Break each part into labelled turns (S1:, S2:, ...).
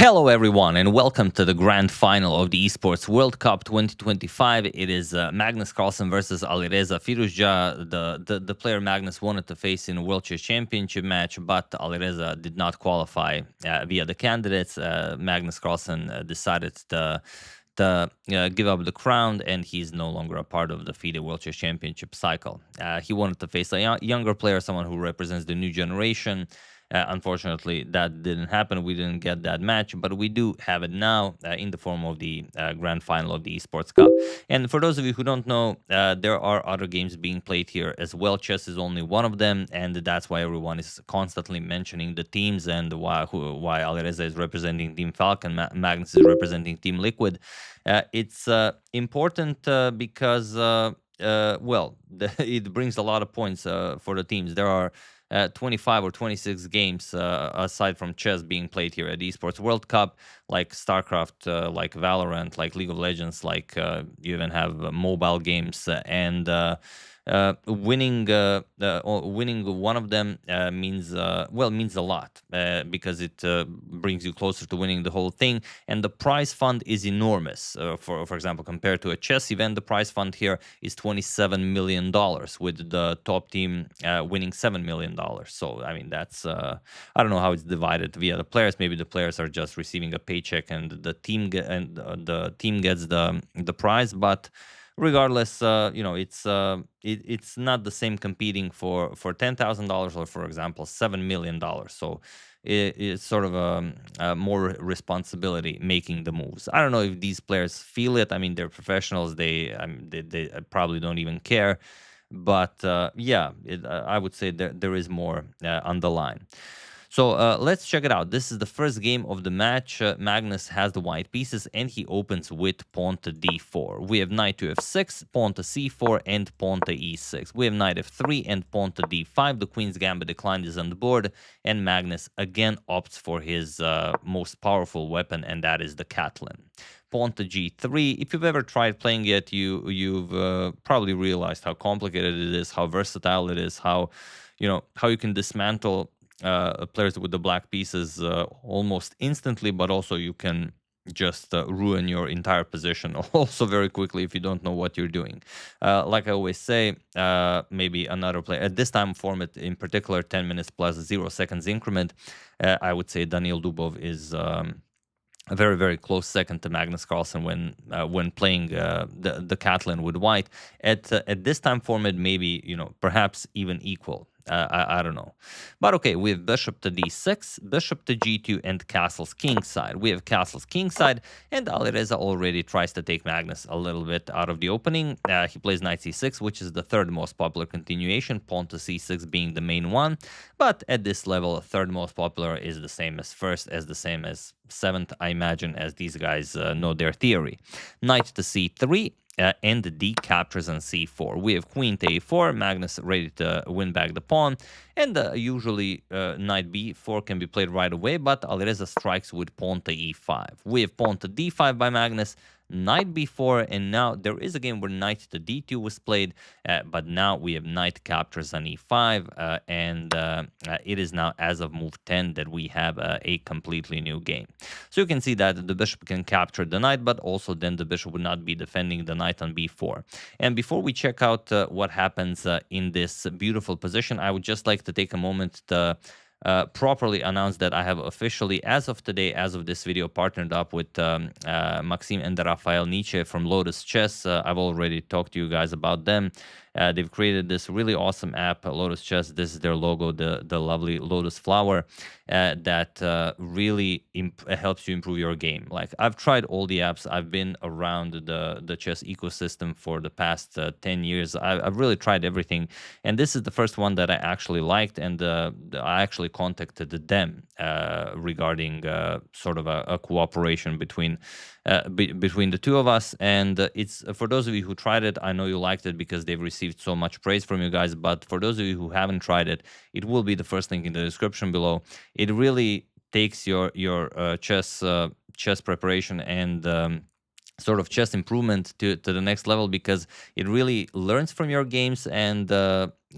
S1: Hello everyone and welcome to the grand final of the Esports World Cup 2025. It is Magnus Carlsen versus Alireza. Firouzja, the player Magnus wanted to face in a World Chess Championship match, but Alireza did not qualify via the candidates. Magnus Carlsen decided to give up the crown, and he's no longer a part of the FIDE World Chess Championship cycle. He wanted to face a younger player, someone who represents the new generation. Unfortunately, that didn't happen. We didn't get that match, but we do have it now in the form of the grand final of the Esports Cup. And for those of you who don't know, there are other games being played here as well. Chess is only one of them, and that's why everyone is constantly mentioning the teams and why Alireza is representing Team Falcon, Magnus is representing Team Liquid. It's important because, it brings a lot of points for the teams. There are 25 or 26 games aside from chess being played here at the Esports World Cup, like StarCraft, like Valorant, like League of Legends, like you even have mobile games, and winning one of them means a lot because it brings you closer to winning the whole thing, and the prize fund is enormous. For example, compared to a chess event, the prize fund here is $27 million, with the top team winning $7 million. So I mean, that's I don't know how it's divided via the players. Maybe the players are just receiving a paycheck and the team gets the prize, but regardless, it's not the same competing for $10,000 or, for example, $7 million. So it's sort of a more responsibility making the moves. I don't know if these players feel it. I mean, they're professionals. They probably don't even care. But I would say there is more on the line. So let's check it out. This is the first game of the match. Magnus has the white pieces, and he opens with pawn to d4. We have knight to f6, pawn to c4, and pawn to e6. We have knight f3 and pawn to d5. The queen's gambit declined is on the board, and Magnus again opts for his most powerful weapon, and that is the Carlsen. Pawn to g3. If you've ever tried playing it, you've probably realized how complicated it is, how versatile it is, how you can dismantle players with the black pieces almost instantly, but also you can just ruin your entire position also very quickly if you don't know what you're doing. Like I always say, maybe another player at this time format in particular, 10 minutes plus 0 seconds increment, I would say Daniil Dubov is a very, very close second to Magnus Carlsen when playing the Carlsen with white. At this time format, maybe perhaps even equal. I don't know. But okay, we have bishop to d6, bishop to g2, and castles kingside. We have castles kingside, and Alireza already tries to take Magnus a little bit out of the opening. He plays knight c6, which is the third most popular continuation, pawn to c6 being the main one. But at this level, third most popular is the same as first, as the same as seventh, I imagine, as these guys know their theory. Knight to c3. And d captures on c4. We have queen to a4, Magnus ready to win back the pawn, and usually knight b4 can be played right away, but Alireza strikes with pawn to e5. We have pawn to d5 by Magnus, knight b4, and now there is a game where knight to d2 was played, but now we have knight captures on e5, and it is now as of move 10 that we have a completely new game. So you can see that the bishop can capture the knight, but also then the bishop would not be defending the knight on b4. And before we check out what happens in this beautiful position, I would just like to take a moment to properly announce that I have officially, as of today, as of this video, partnered up with Maxim and Rafael Nietzsche from Lotus Chess. I've already talked to you guys about them. They've created this really awesome app, Lotus Chess. This is their logo, the lovely lotus flower, that really helps you improve your game. Like, I've tried all the apps. I've been around the chess ecosystem for the past 10 years. I've really tried everything, and this is the first one that I actually liked, and I actually contacted them regarding sort of a cooperation between the two of us. And it's for those of you who tried it, I know you liked it because they've received so much praise from you guys. But for those of you who haven't tried it, it will be the first link in the description below. It really takes your chess preparation and sort of chess improvement to the next level, because it really learns from your games and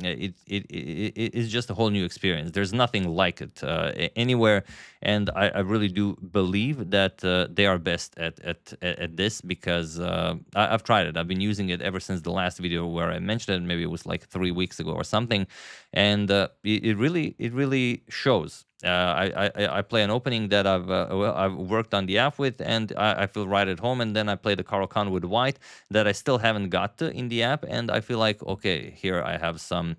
S1: it's just a whole new experience. There's nothing like it anywhere, and I really do believe that they are best at this, because I've tried it. I've been using it ever since the last video where I mentioned it. Maybe it was like 3 weeks ago or something, and it really shows. I play an opening that I've worked on the app with, and I feel right at home. And then I play the Carlsen with white that I still haven't got to in the app, and I feel like, okay, here I have some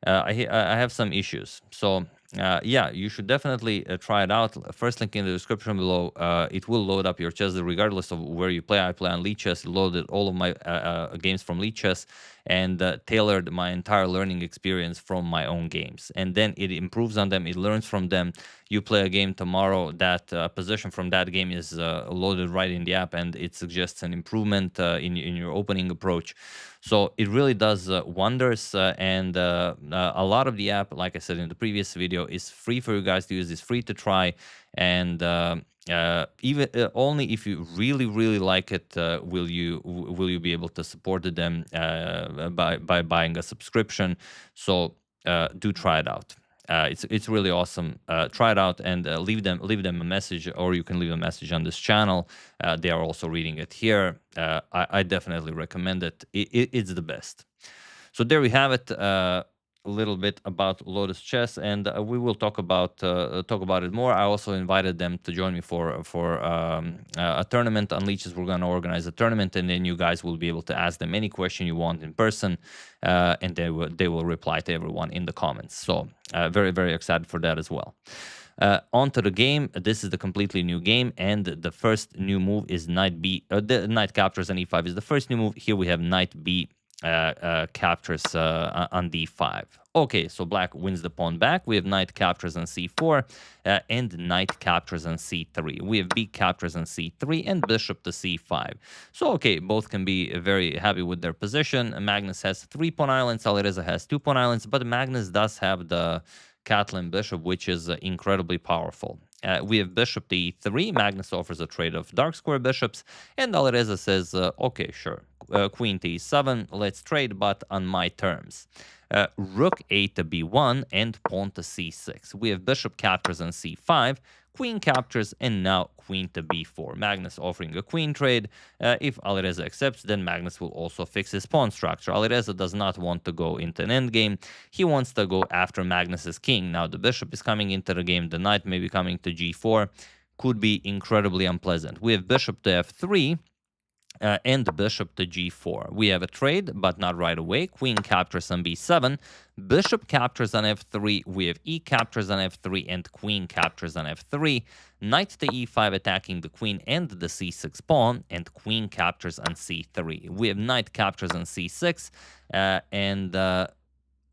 S1: I have some issues. So yeah, you should definitely try it out. First link in the description below. It will load up your chess regardless of where you play. I play on Lichess. Loaded all of my games from Lichess, and tailored my entire learning experience from my own games. And then it improves on them. It learns from them. You play a game tomorrow, that position from that game is loaded right in the app, and it suggests an improvement in your opening approach. So it really does wonders, and a lot of the app, like I said in the previous video, is free for you guys to use. It's free to try, and even only if you really like it will you be able to support them by buying a subscription. So do try it out. It's really awesome. Try it out, and leave them a message, or you can leave a message on this channel. They are also reading it here. I definitely recommend it. It's the best. So there we have it. A little bit about Lotus Chess, and we will talk about it more. I also invited them to join me for a tournament on Lichess. We're going to organize a tournament, and then you guys will be able to ask them any question you want in person, and they will reply to everyone in the comments. So very excited for that as well. Onto the game. This is the completely new game, and the first new move is knight b. The knight captures on e5 is the first new move. Here we have knight b captures on d5. Okay, so black wins the pawn back. We have knight captures on c4 and knight captures on c3. We have b captures on c3 and bishop to c5. So okay, both can be very happy with their position. Magnus has 3 pawn islands, Alireza has 2 pawn islands, but Magnus does have the Catalan bishop, which is incredibly powerful. We have bishop to e3. Magnus offers a trade of dark square bishops, and Alireza says, okay, sure. Queen to e7, let's trade, but on my terms. Rook a to b1 and pawn to c6. We have bishop captures on c5, queen captures, and now queen to b4. Magnus offering a queen trade. If Alireza accepts, then Magnus will also fix his pawn structure. Alireza does not want to go into an endgame. He wants to go after Magnus's king. Now the bishop is coming into the game. The knight may be coming to g4. Could be incredibly unpleasant. We have bishop to f3. And the bishop to g4. We have a trade, but not right away. Queen captures on b7. Bishop captures on f3. We have e captures on f3 and queen captures on f3. Knight to e5 attacking the queen and the c6 pawn, and queen captures on c3. We have knight captures on c6, and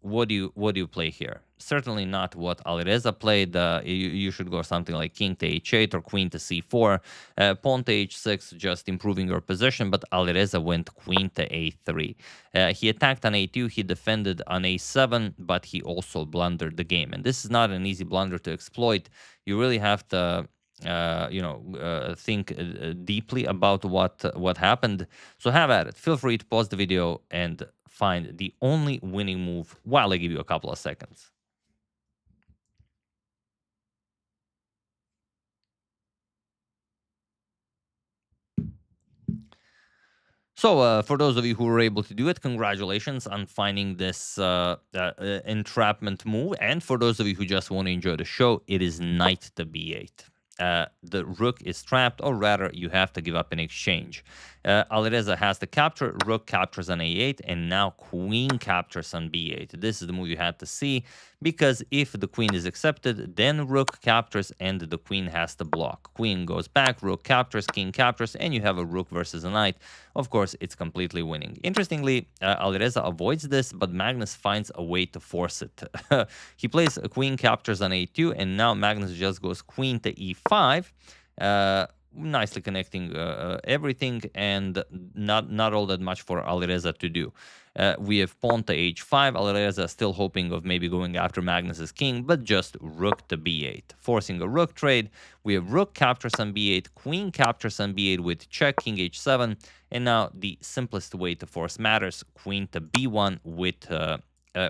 S1: what do you play here? Certainly not what Alireza played. You should go something like king to h8 or queen to c4. Pawn to h6, just improving your position, but Alireza went queen to a3. He attacked on a2, he defended on a7, but he also blundered the game. And this is not an easy blunder to exploit. You really have to think deeply about what happened. So have at it. Feel free to pause the video and find the only winning move while I give you a couple of seconds. So for those of you who were able to do it, congratulations on finding this entrapment move. And for those of you who just want to enjoy the show, it is knight to b8. The rook is trapped, or rather, you have to give up in exchange. Alireza has the capture, rook captures on a8, and now queen captures on b8. This is the move you had to see, because if the queen is accepted, then rook captures and the queen has to block. Queen goes back, rook captures, king captures, and you have a rook versus a knight. Of course, it's completely winning. Interestingly, Alireza avoids this, but Magnus finds a way to force it. He plays a queen captures on a2, and now Magnus just goes queen to e5. Nicely connecting everything, and not all that much for Alireza to do. We have pawn to h5. Alireza still hoping of maybe going after Magnus's king, but just rook to b8, forcing a rook trade. We have rook captures on b8, queen captures on b8 with check, king h7, and now the simplest way to force matters, queen to b1 with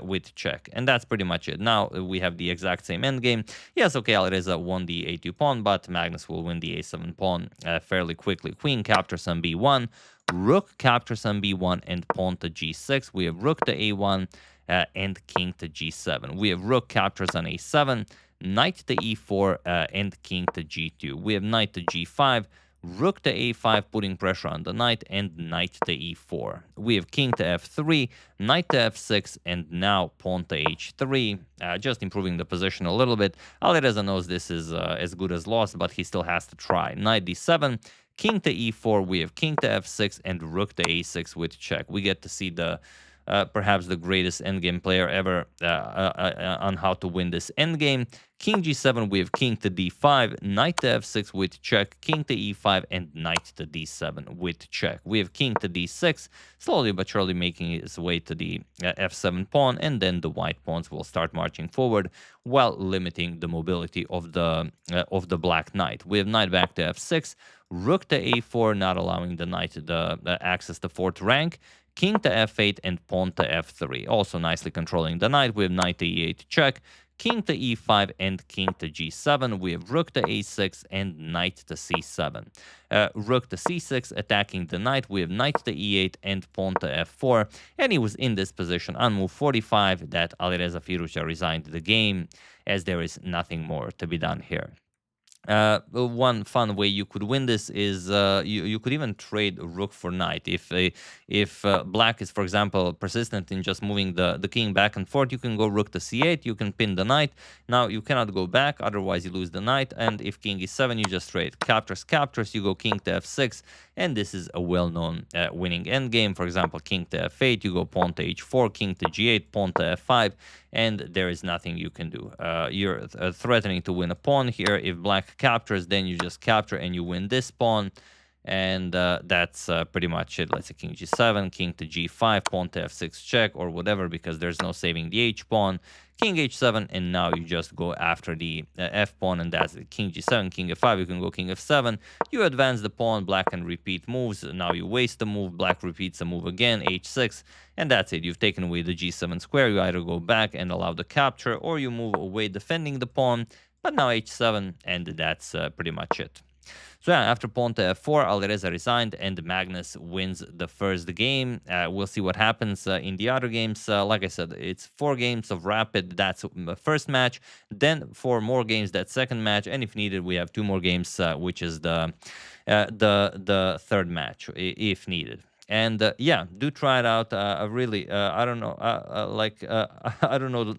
S1: with check. And that's pretty much it. Now we have the exact same endgame. Yes, okay, Alireza won the a2 pawn, but Magnus will win the a7 pawn fairly quickly. Queen captures on b1, rook captures on b1, and pawn to g6. We have rook to a1 and king to g7. We have rook captures on a7, knight to e4, and king to g2. We have knight to g5, rook to a5, putting pressure on the knight, and knight to e4. We have king to f3, knight to f6, and now pawn to h3, just improving the position a little bit. Alireza knows this is as good as lost, but he still has to try. Knight d7, king to e4, we have king to f6, and rook to a6 with check. We get to see the perhaps the greatest endgame player ever on how to win this endgame. King g7, we have king to d5, knight to f6 with check, king to e5, and knight to d7 with check. We have king to d6, slowly but surely making its way to the f7 pawn, and then the white pawns will start marching forward while limiting the mobility of the black knight. We have knight back to f6, rook to a4, not allowing the knight the access to fourth rank, king to f8, and pawn to f3. Also nicely controlling the knight. We have knight to e8 check, king to e5, and king to g7. We have rook to a6 and knight to c7. Rook to c6, attacking the knight. We have knight to e8 and pawn to f4. And he was in this position on move 45 that Alireza Firouzja resigned the game, as there is nothing more to be done here. One fun way you could win this is you could even trade rook for knight. If black is, for example, persistent in just moving the king back and forth, you can go rook to c8, you can pin the knight. Now you cannot go back, otherwise you lose the knight. And if king e7, you just trade captures, you go king to f6, and this is a well-known winning endgame. For example, king to f8, you go pawn to h4, king to g8, pawn to f5, and there is nothing you can do. You're threatening to win a pawn here. If black captures, then you just capture and you win this pawn, and that's pretty much it. Let's say king g7, king to g5, pawn to f6 check, or whatever, because there's no saving the h pawn. King h7, and now you just go after the f pawn, and that's it. King g7, king f5, you can go king f7, you advance the pawn, black can repeat moves. Now you waste the move, black repeats the move again, h6, and that's it. You've taken away the g7 square. You either go back and allow the capture, or you move away defending the pawn, but now h7, and that's pretty much it. So yeah, after pawn to f4, Alireza resigned, and Magnus wins the first game. We'll see what happens in the other games. Like I said, it's 4 games of rapid. That's the first match. Then 4 more games, that second match, and if needed, we have 2 more games, which is the third match, if needed. And yeah, do try it out. Really, I don't know, I don't know.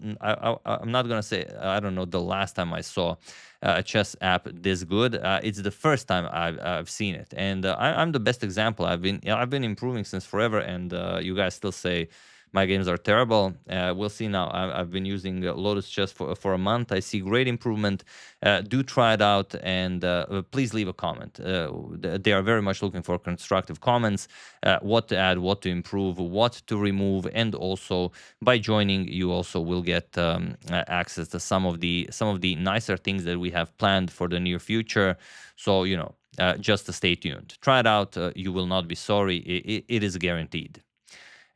S1: I'm not gonna say I don't know the last time I saw a chess app this good. It's the first time I've seen it, and I'm the best example. I've been improving since forever, and you guys still say my games are terrible. We'll see now. I've been using Lotus Chess for a month. I see great improvement. Do try it out, and please leave a comment. They are very much looking for constructive comments, what to add, what to improve, what to remove, and also by joining, you also will get access to some of the nicer things that we have planned for the near future. So just to stay tuned. Try it out. You will not be sorry. It is guaranteed.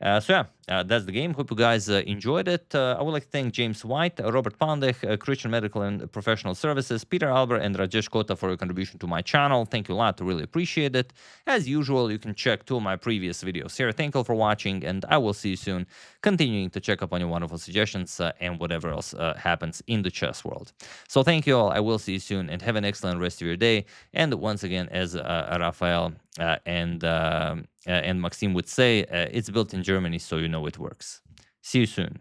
S1: So yeah, that's the game. Hope you guys enjoyed it. I would like to thank James White, Robert Pandech, Christian Medical and Professional Services, Peter Albert, and Rajesh Kota for your contribution to my channel. Thank you a lot. I really appreciate it. As usual, you can check 2 of my previous videos here. Thank you for watching, and I will see you soon, continuing to check up on your wonderful suggestions and whatever else happens in the chess world. So thank you all. I will see you soon, and have an excellent rest of your day. And once again, as Rafael and Maxime would say, it's built in Germany, so you know it works. See you soon.